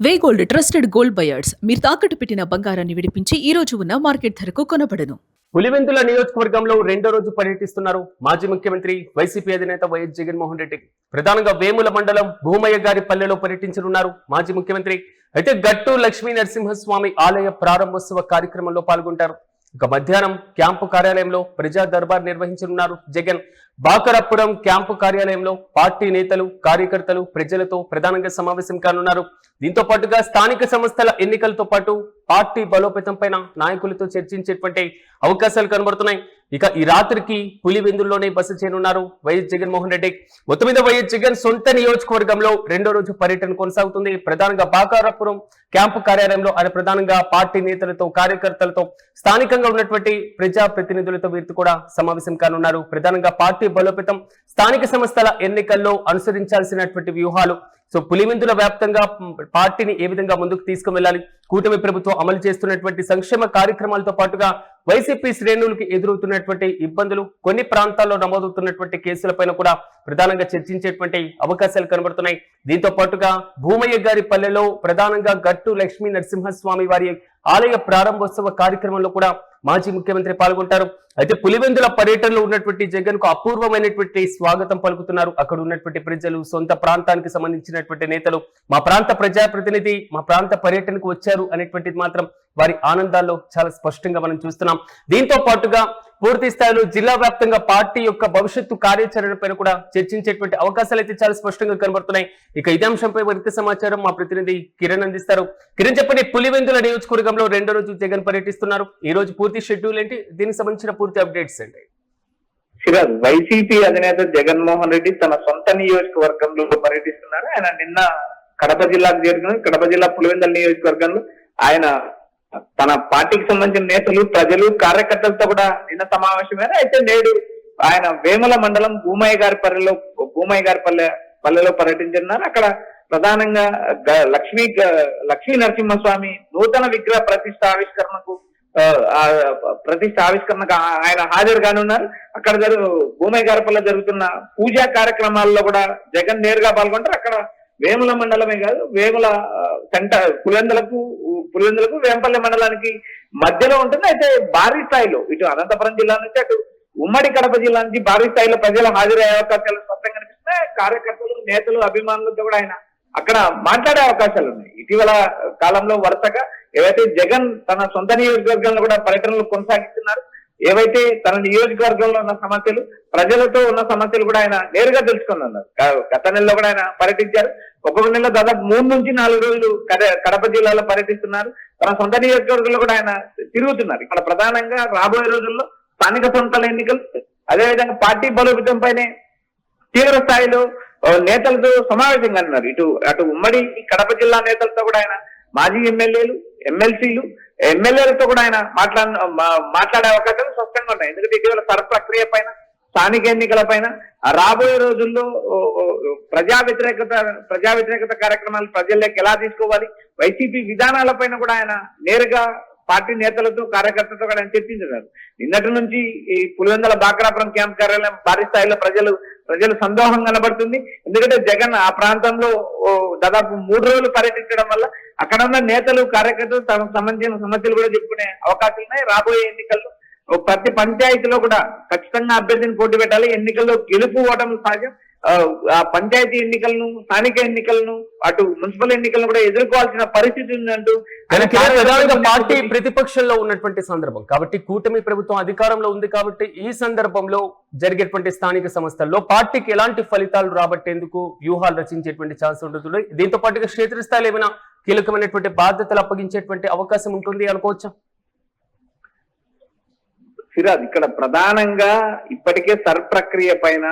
వే gold trusted gold buyers మీరు తాకట్టు పెట్టిన బంగారాన్ని విడిపించి ఈ రోజు ఉన్న మార్కెట్ ధరకు కొనబడను. పులివెందుల నియోజకవర్గంలో రెండో రోజు పర్యటిస్తున్నారు మాజీ ముఖ్యమంత్రి వైసీపీ అధినేత వైఎస్ జగన్మోహన్ రెడ్డి. ప్రధానంగా వేముల మండలం భూమయ్య గారి పల్లెలో పర్యటించనున్నారు మాజీ ముఖ్యమంత్రి. అయితే గట్టు లక్ష్మీ నరసింహస్వామి ఆలయ ప్రారంభోత్సవ కార్యక్రమంలో పాల్గొంటారు. ఇక మధ్యాహ్నం క్యాంపు కార్యాలయంలో ప్రజా దర్బార్ నిర్వహించనున్నారు జగన్. బాకరపురం క్యాంపు కార్యాలయంలో పార్టీ నేతలు, కార్యకర్తలు, ప్రజలతో ప్రధానంగా సమావేశం కానున్నారు. దీంతో పాటుగా స్థానిక సంస్థల ఎన్నికలతో పాటు పార్టీ బలోపేతం పైన నాయకులతో చర్చించేటువంటి అవకాశాలు కనబడుతున్నాయి. ఇక ఈ రాత్రికి పులివెందుల్లోనే బస చేయనున్నారు వైఎస్ జగన్మోహన్ రెడ్డి. మొత్తం మీద వైఎస్ జగన్ సొంత నియోజకవర్గంలో రెండో రోజు పర్యటన కొనసాగుతుంది. ప్రధానంగా బాకారపురం క్యాంపు కార్యాలయంలో ఆయన ప్రధానంగా పార్టీ నేతలతో, కార్యకర్తలతో, స్థానికంగా ఉన్నటువంటి ప్రజా ప్రతినిధులతో వీరితో కూడా సమావేశం కానున్నారు. ప్రధానంగా పార్టీ బలోపేతం, స్థానిక సంస్థల ఎన్నికల్లో అనుసరించాల్సినటువంటి వ్యూహాలు, సో పులివెందుల వ్యాప్తంగా పార్టీని ఏ విధంగా ముందుకు తీసుకువెళ్ళాలి, కూటమి ప్రభుత్వం అమలు చేస్తున్నటువంటి సంక్షేమ కార్యక్రమాలతో పాటుగా వైసీపీ శ్రేణులకు ఎదురవుతున్నటువంటి ఇబ్బందులు, కొన్ని ప్రాంతాల్లో నమోదవుతున్నటువంటి కేసులపైన కూడా ప్రధానంగా చర్చించేటువంటి అవకాశాలు కనబడుతున్నాయి. దీంతో పాటుగా భూమయ్య గారి పల్లెలో ప్రధానంగా గట్టు లక్ష్మీ నరసింహస్వామి వారి ఆలయ ప్రారంభోత్సవ కార్యక్రమంలో కూడా మాజీ ముఖ్యమంత్రి పాల్గొంటారు. అయితే పులివెందుల పర్యటనలో ఉన్నటువంటి జగన్ కు అపూర్వమైనటువంటి స్వాగతం పలుకుతున్నారు అక్కడ ఉన్నటువంటి ప్రజలు, సొంత ప్రాంతానికి సంబంధించినటువంటి నేతలు. మా ప్రాంత ప్రజాప్రతినిధి మా ప్రాంత పర్యటనకు వచ్చారు అనేటువంటిది మాత్రం వారి ఆనందాల్లో చాలా స్పష్టంగా మనం చూస్తున్నాం. దీంతో పాటుగా పూర్తి స్థాయిలో జిల్లా వ్యాప్తంగా పార్టీ యొక్క భవిష్యత్తు కార్యాచరణ పైన కూడా చర్చించేటువంటి అవకాశాలు అయితే చాలా స్పష్టంగా కనబడుతున్నాయి. ఇక ఇదే అంశంపై మరింత సమాచారం మా ప్రతినిధి కిరణ్ అందిస్తారు. కిరణ్, చెప్పండి, పులివెందుల నియోజకవర్గంలో రెండో రోజు జగన్ పర్యటిస్తున్నారు. ఈ రోజు పూర్తి షెడ్యూల్ ఏంటి, దీనికి సంబంధించిన పూర్తి అప్డేట్స్ ఏంటి? వైసీపీ అధినేత జగన్మోహన్ రెడ్డి తన సొంత నియోజకవర్గంలో పర్యటిస్తున్నారు. ఆయన నిన్న కడప జిల్లాకు చేరుకున్నారు. కడప జిల్లా పులివెందుల నియోజకవర్గంలో ఆయన తన పార్టీకి సంబంధించిన నేతలు, ప్రజలు, కార్యకర్తలతో కూడా నిన్న సమావేశమైన. అయితే నేడు ఆయన వేముల మండలం భూమయ్య గారి పల్లెలో పర్యటించున్నారు. అక్కడ ప్రధానంగా లక్ష్మీ నరసింహస్వామి నూతన విగ్రహ ప్రతిష్ట ఆవిష్కరణకు ఆయన హాజరు కానున్నారు. అక్కడ భూమయ్య గారి పల్లె జరుగుతున్న పూజా కార్యక్రమాల్లో కూడా జగన్ నేరుగా పాల్గొంటారు. అక్కడ వేముల మండలమే కాదు, వేముల పులివెందులకు వేంపల్లి మండలానికి మధ్యలో ఉంటుంది. అయితే భారీ స్థాయిలో ఇటు అనంతపురం జిల్లా నుంచి అటు ఉమ్మడి కడప జిల్లా నుంచి భారీ స్థాయిలో ప్రజలు హాజరయ్యే అవకాశాలు స్పష్టంగా కనిపిస్తున్నాయి. కార్యకర్తలు, నేతలు, అభిమానులతో కూడా ఆయన అక్కడ మాట్లాడే అవకాశాలు ఉన్నాయి. ఇటీవల కాలంలో వరుసగా ఏవైతే జగన్ తన సొంత నియోజకవర్గంలో కూడా పర్యటనలు కొనసాగిస్తున్నారు, ఏవైతే తన నియోజకవర్గంలో ఉన్న సమస్యలు, ప్రజలతో ఉన్న సమస్యలు కూడా ఆయన నేరుగా తెలుసుకున్నారు. గత నెలలో కూడా ఆయన పర్యటించారు. ఒక్కొక్క నెలలో దాదాపు 3 నుంచి 4 రోజులు కడప జిల్లాలో పర్యటిస్తున్నారు. తన సొంత నియోజకవర్గంలో కూడా ఆయన తిరుగుతున్నారు. ఇక్కడ ప్రధానంగా రాబోయే రోజుల్లో స్థానిక సంస్థల ఎన్నికలు, అదేవిధంగా పార్టీ బలోపేతం పైనే తీవ్ర స్థాయిలో నేతలతో సమావేశం కన్నారు. అటు ఉమ్మడి కడప జిల్లా నేతలతో కూడా ఆయన మాజీ ఎమ్మెల్యేలు, ఎమ్మెల్సీలు, ఎమ్మెల్యేలతో కూడా ఆయన మాట్లాడే అవకాశాలు స్పష్టంగా ఉన్నాయి. ఎందుకంటే ఇటీవల ప్రక్రియ పైన, స్థానిక ఎన్నికల పైన, రాబోయే రోజుల్లో ప్రజా వ్యతిరేకత కార్యక్రమాలు ప్రజల్లోకి ఎలా తీసుకోవాలి, వైసీపీ విధానాల పైన కూడా ఆయన నేరుగా పార్టీ నేతలతో, కార్యకర్తలతో కూడా ఆయన చర్చించారు. నిన్నటి నుంచి ఈ పులివెందుల బాక్రాపురం క్యాంప్ కార్యాలయం భారీ స్థాయిలో ప్రజలు సందోహం కనబడుతుంది. ఎందుకంటే జగన్ ఆ ప్రాంతంలో దాదాపు 3 రోజులు పర్యటించడం వల్ల అక్కడ ఉన్న నేతలు, కార్యకర్తలు తమకు సంబంధించిన సమస్యలు కూడా చెప్పుకునే అవకాశాలు ఉన్నాయి. రాబోయే ఎన్నికల్లో ప్రతి పంచాయతీలో కూడా ఖచ్చితంగా అభ్యర్థిని పోటీ పెట్టాలి. ఎన్నికల్లో గెలుపు ఓటమి సహజం. ఆ పంచాయతీ ఎన్నికలను, స్థానిక ఎన్నికలను, అటు మున్సిపల్ ఎన్నికలను కూడా ఎదుర్కోవాల్సిన పరిస్థితి ఉందంటూ పార్టీ ప్రతిపక్షంలో ఉన్నటువంటి సందర్భం కాబట్టి, కూటమి ప్రభుత్వం అధికారంలో ఉంది కాబట్టి ఈ సందర్భంలో జరిగేటువంటి స్థానిక సంస్థల్లో పార్టీకి ఎలాంటి ఫలితాలు రాబట్టేందుకు వ్యూహాలు రచించేటువంటి ఛాన్స్ ఉంటుంది. దీంతో పాటుగా క్షేత్రస్థాయిలో ఏమైనా కీలకమైనటువంటి బాధ్యతలు అప్పగించేటువంటి అవకాశం ఉంటుంది అనుకోవచ్చా? ఇక్కడ ప్రధానంగా ఇప్పటికే ప్రక్రియ పైన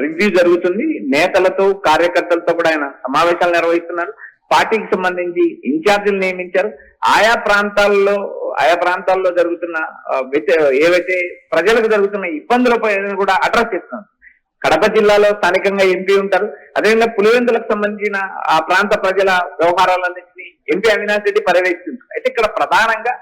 రివ్యూ జరుగుతుంది. నేతలతో, కార్యకర్తలతో కూడా ఆయన సమావేశాలు నిర్వహిస్తున్నారు. పార్టీకి సంబంధించి ఇన్ఛార్జీలు నియమించారు. ఆయా ప్రాంతాల్లో జరుగుతున్న ఏవైతే ప్రజలకు జరుగుతున్న ఇబ్బందుల పైన కూడా అడ్రస్ చేస్తున్నారు. కడప జిల్లాలో స్థానికంగా ఎంపీ ఉంటారు. అదేవిధంగా పులివెందులకు సంబంధించిన ఆ ప్రాంత ప్రజల వ్యవహారాలన్నింటినీ ఎంపీ అవినాష్ రెడ్డి పర్యవేక్షిస్తున్నారు. అయితే ఇక్కడ ప్రధానంగా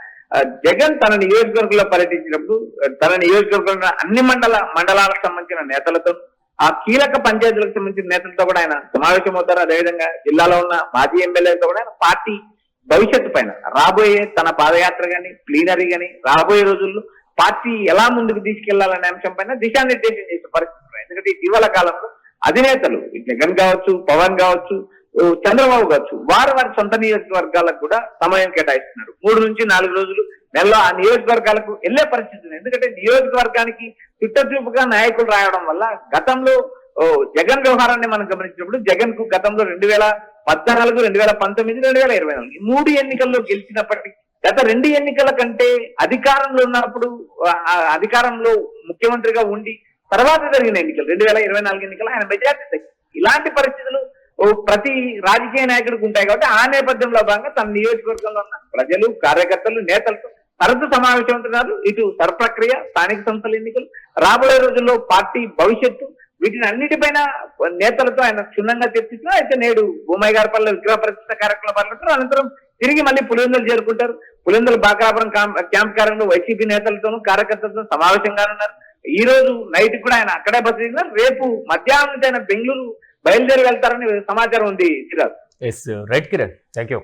జగన్ తన నియోజకవర్గంలో పర్యటించినప్పుడు తన నియోజకవర్గంలో అన్ని మండలాలకు సంబంధించిన నేతలతో, ఆ కీలక పంచాయతీలకు సంబంధించిన నేతలతో కూడా ఆయన సమావేశం అవుతారు. అదేవిధంగా జిల్లాలో ఉన్న మాజీ ఎమ్మెల్యేలతో కూడా ఆయన పార్టీ భవిష్యత్తు పైన రాబోయే తన పాదయాత్ర గాని ప్లీనరీ గాని రాబోయే రోజుల్లో పార్టీ ఎలా ముందుకు తీసుకెళ్లాలనే అంశం పైన దిశానిర్దేశం చేసే పరిస్థితులు. ఎందుకంటే ఇటీవల కాలంలో అధినేతలు జగన్ కావచ్చు, పవన్ కావచ్చు, చంద్రబాబు కావచ్చు, వారి సొంత నియోజకవర్గాలకు కూడా సమయం కేటాయిస్తున్నారు. 3 నుంచి 4 రోజులు నెలలో ఆ నియోజకవర్గాలకు వెళ్లే పరిస్థితి ఉంది. ఎందుకంటే నియోజకవర్గానికి చుట్టచూపుగా నాయకులు రాయడం వల్ల గతంలో జగన్ వ్యవహారాన్ని మనం గమనించినప్పుడు జగన్ కు గతంలో 2014, 2019, 2024 ఈ 3 ఎన్నికల్లో గెలిచినప్పటికీ గత 2 ఎన్నికల కంటే అధికారంలో ఉన్నప్పుడు అధికారంలో ముఖ్యమంత్రిగా ఉండి తర్వాత జరిగిన ఎన్నికలు 2024 ఎన్నికలు ఆయన మెజార్టీ తగ్గింది. ఇలాంటి పరిస్థితులు ప్రతి రాజకీయ నాయకుడికి ఉంటాయి కాబట్టి ఆ నేపథ్యంలో భాగంగా తన నియోజకవర్గంలో ఉన్న ప్రజలు, కార్యకర్తలు, నేతలతో తరచు సమావేశం అవుతున్నారు. ఇటు ప్రక్రియ, స్థానిక సంస్థల ఎన్నికలు, రాబోయే రోజుల్లో పార్టీ భవిష్యత్తు, వీటిని అన్నిటిపైన నేతలతో ఆయన క్షుణ్ణంగా చర్చిస్తున్నారు. అయితే నేడు భూమయ్య గారి పల్లె విగ్రహ ప్రతిష్ట కార్యక్రమంలో పాల్గొంటారు. అనంతరం తిరిగి మళ్ళీ పులివెందులు చేరుకుంటారు. పులివెందులు బాక్రాపురం క్యాంప్ కార్యంలో వైసీపీ నేతలతోనూ కార్యకర్తలతో సమావేశం కానున్నారు. ఈ రోజు నైట్ కూడా ఆయన అక్కడే బస చేస్తున్నారు. రేపు మధ్యాహ్నం నుంచి ఆయన బెంగళూరు బయలుదేరి వెళ్తారని సమాచారం ఉంది. Yes right Kiran, thank you.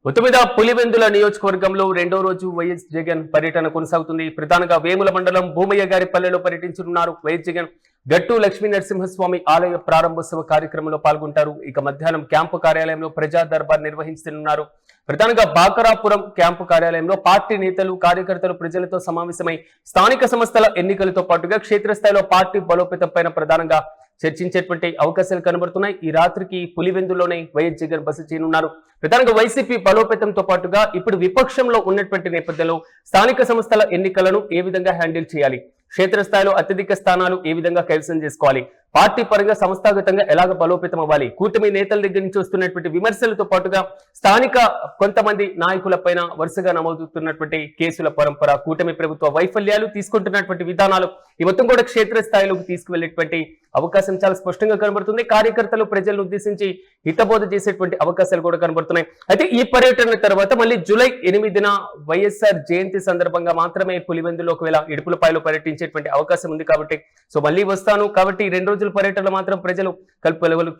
మొత్తం మీద పులివెందుల నియోజకవర్గంలో 2వ రోజు వైఎస్ జగన్ పర్యటన కొనసాగుతుంది. ప్రధానంగా వేముల మండలం భూమయ్య గారి పల్లెలో పర్యటించనున్నారు వైఎస్ జగన్. గట్టు లక్ష్మీ నరసింహస్వామి ఆలయ ప్రారంభోత్సవ కార్యక్రమంలో పాల్గొంటారు. ఇక మధ్యాహ్నం క్యాంపు కార్యాలయంలో ప్రజా దర్బార్ నిర్వహించనున్నారు. ప్రధానంగా బాకరాపురం క్యాంపు కార్యాలయంలో పార్టీ నేతలు, కార్యకర్తలు ప్రజలతో సమావేశమై స్థానిక సంస్థల ఎన్నికలతో పాటుగా క్షేత్రస్థాయిలో పార్టీ బలోపేతం పైన ప్రధానంగా చర్చించేటువంటి అవకాశాలు కనబడుతున్నాయి. ఈ రాత్రికి పులివెందులోనే వైఎస్ జగన్ బస చేయనున్నారు. ప్రధానంగా వైసీపీ బలోపేతంతో పాటుగా ఇప్పుడు విపక్షంలో ఉన్నటువంటి నేపథ్యంలో స్థానిక సంస్థల ఎన్నికలను ఏ విధంగా హ్యాండిల్ చేయాలి, క్షేత్రస్థాయిలో అత్యధిక స్థానాలు ఏ విధంగా కైవసం చేసుకోవాలి, పార్టీ పరంగా సంస్థాగతంగా ఎలాగ బలోపేతం అవ్వాలి, కూటమి నేతల దగ్గర నుంచి వస్తున్నటువంటి విమర్శలతో పాటుగా స్థానిక కొంతమంది నాయకుల పైన వరుసగా నమోదుతున్నటువంటి కేసుల పరంపర, కూటమి ప్రభుత్వ వైఫల్యాలు, తీసుకుంటున్నటువంటి విధానాలు ఈ మొత్తం కూడా క్షేత్రస్థాయిలోకి తీసుకువెళ్లేటువంటి అవకాశం చాలా స్పష్టంగా కనబడుతుంది. కార్యకర్తలు ప్రజలను ఉద్దేశించి హితబోధ చేసేటువంటి అవకాశాలు కూడా కనబడుతున్నాయి. అయితే ఈ పర్యటన తర్వాత మళ్ళీ జూలై 8న వైఎస్ఆర్ జయంతి సందర్భంగా మాత్రమే పులివెందులో ఒకవేళ ఇడుపులపాయలో పర్యటించేటువంటి అవకాశం ఉంది. కాబట్టి మళ్ళీ వస్తాను కాబట్టి 2 రోజుల పర్యటనలో మాత్రం ప్రజలు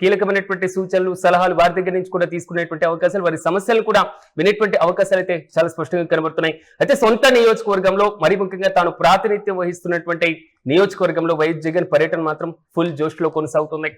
కీలకమైనటువంటి సూచనలు, సలహాలు వారి దగ్గర నుంచి కూడా తీసుకునేటువంటి అవకాశాలు, వారి సమస్యలు కూడా వినేటువంటి అవకాశాలు అయితే చాలా స్పష్టంగా కనబడుతున్నాయి. అయితే సొంత నియోజకవర్గంలో మరి ముఖ్యంగా తాను ప్రాతినిధ్యం వహిస్తున్నటువంటి నియోజకవర్గంలో వైఎస్ జగన్ పర్యటన మాత్రం ఫుల్ జోష్లో కొనసాగుతుంది.